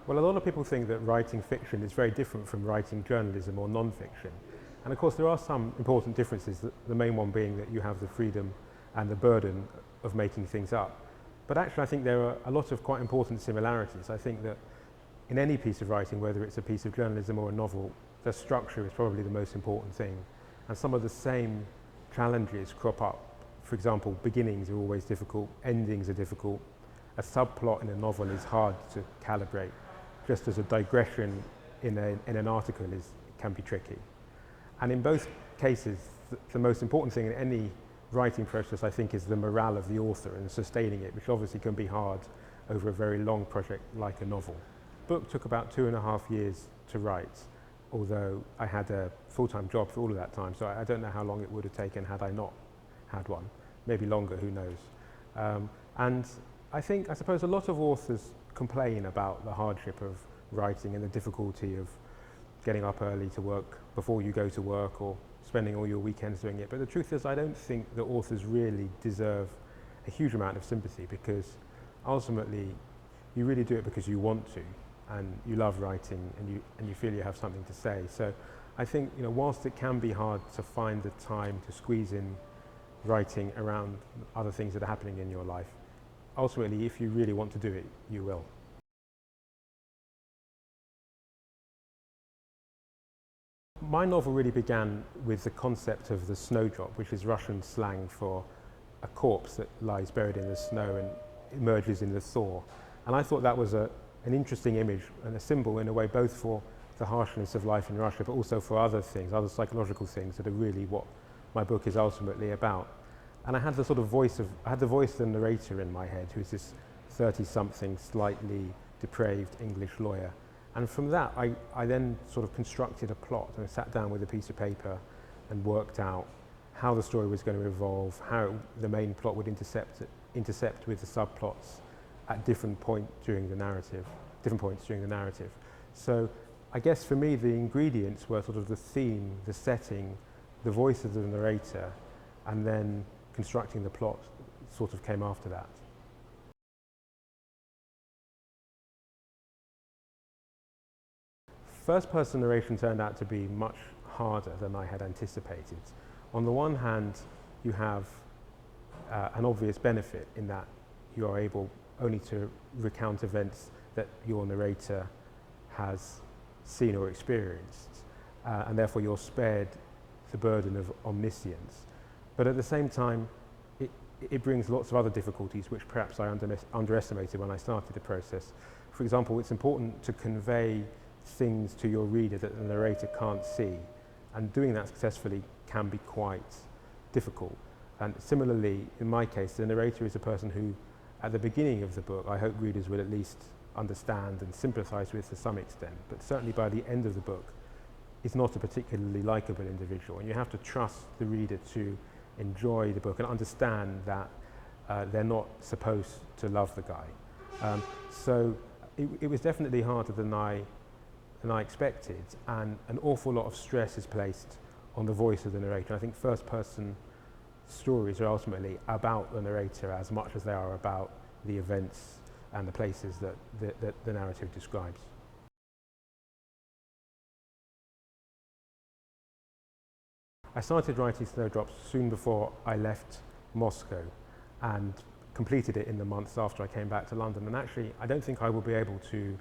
Well, a lot of people think that writing fiction is very different from writing journalism or non-fiction. And of course there are some important differences, the main one being that you have the freedom and the burden of making things up. But actually I think there are a lot of quite important similarities. I think that in any piece of writing, whether it's a piece of journalism or a novel, the structure is probably the most important thing. And some of the same challenges crop up. For example, beginnings are always difficult, endings are difficult. A subplot in a novel is hard to calibrate, just as a digression in an article can be tricky. And in both cases, the most important thing in any writing process, I think, is the morale of the author and sustaining it, which obviously can be hard over a very long project like a novel. The book took about 2.5 years to write, although I had a full-time job for all of that time, so I don't know how long it would have taken had I not had one. Maybe longer, who knows. And I suppose a lot of authors complain about the hardship of writing and the difficulty of getting up early to work before you go to work or spending all your weekends doing it. But the truth is, I don't think that authors really deserve a huge amount of sympathy, because ultimately you really do it because you want to and you love writing and you feel you have something to say. So I think, whilst it can be hard to find the time to squeeze in writing around other things that are happening in your life, ultimately, if you really want to do it, you will. My novel really began with the concept of the snowdrop, which is Russian slang for a corpse that lies buried in the snow and emerges in the thaw. And I thought that was an interesting image and a symbol in a way, both for the harshness of life in Russia, but also for other things, other psychological things that are really what my book is ultimately about. And I had the voice of the narrator in my head, who's this 30-something, slightly depraved English lawyer. And from that, I then sort of constructed a plot and sat down with a piece of paper and worked out how the story was going to evolve, how the main plot would intercept with the subplots at different points during the narrative. So I guess for me, the ingredients were sort of the theme, the setting, the voice of the narrator, and then constructing the plot sort of came after that. First-person narration turned out to be much harder than I had anticipated. On the one hand, you have an obvious benefit in that you are able only to recount events that your narrator has seen or experienced, and therefore you're spared the burden of omniscience. But at the same time, it brings lots of other difficulties which perhaps I underestimated when I started the process. For example, it's important to convey things to your reader that the narrator can't see, and doing that successfully can be quite difficult. And similarly, in my case, the narrator is a person who, at the beginning of the book, I hope readers will at least understand and sympathise with to some extent, but certainly by the end of the book, is not a particularly likeable individual, and you have to trust the reader to enjoy the book and understand that they're not supposed to love the guy. So it was definitely harder than I expected, and an awful lot of stress is placed on the voice of the narrator. I think first-person stories are ultimately about the narrator as much as they are about the events and the places that the narrative describes. I started writing Snowdrops soon before I left Moscow and completed it in the months after I came back to London. And actually, I don't think I will be able to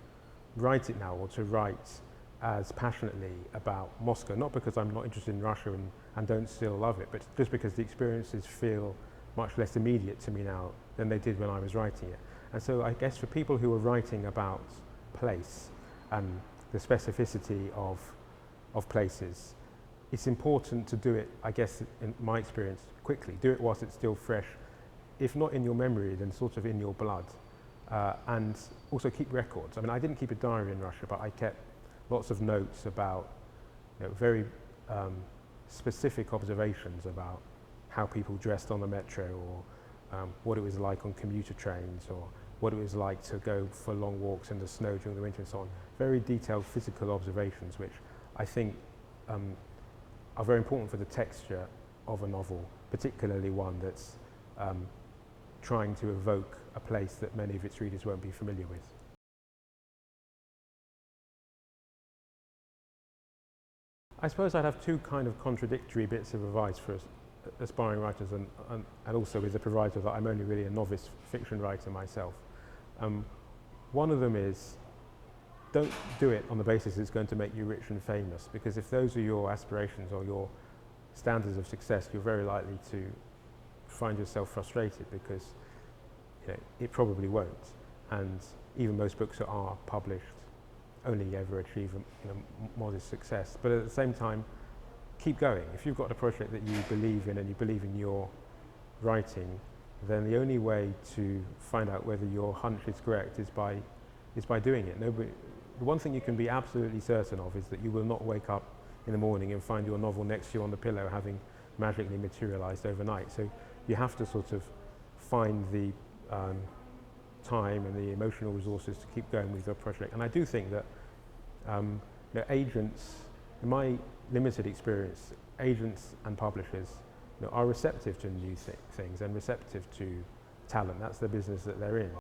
write it now, or to write as passionately about Moscow, not because I'm not interested in Russia and don't still love it, but just because the experiences feel much less immediate to me now than they did when I was writing it. And so I guess for people who are writing about place and the specificity of places, it's important to do it, I guess, in my experience, quickly. Do it whilst it's still fresh, if not in your memory, then sort of in your blood. And also keep records. I mean, I didn't keep a diary in Russia, but I kept lots of notes about very specific observations about how people dressed on the metro, or what it was like on commuter trains, or what it was like to go for long walks in the snow during the winter and so on. Very detailed physical observations, which I think are very important for the texture of a novel, particularly one that's trying to evoke a place that many of its readers won't be familiar with. I suppose I'd have two kind of contradictory bits of advice for aspiring writers, and also with the proviso that I'm only really a novice fiction writer myself. One of them is, don't do it on the basis it's going to make you rich and famous, because if those are your aspirations or your standards of success, you're very likely to find yourself frustrated, because it probably won't. And even most books that are published only ever achieve modest success. But at the same time, keep going. If you've got a project that you believe in and you believe in your writing, then the only way to find out whether your hunch is correct is by doing it. The one thing you can be absolutely certain of is that you will not wake up in the morning and find your novel next to you on the pillow, having magically materialized overnight. So you have to sort of find the time and the emotional resources to keep going with your project. And I do think that agents, in my limited experience, agents and publishers are receptive to new things and receptive to talent. That's the business that they're in.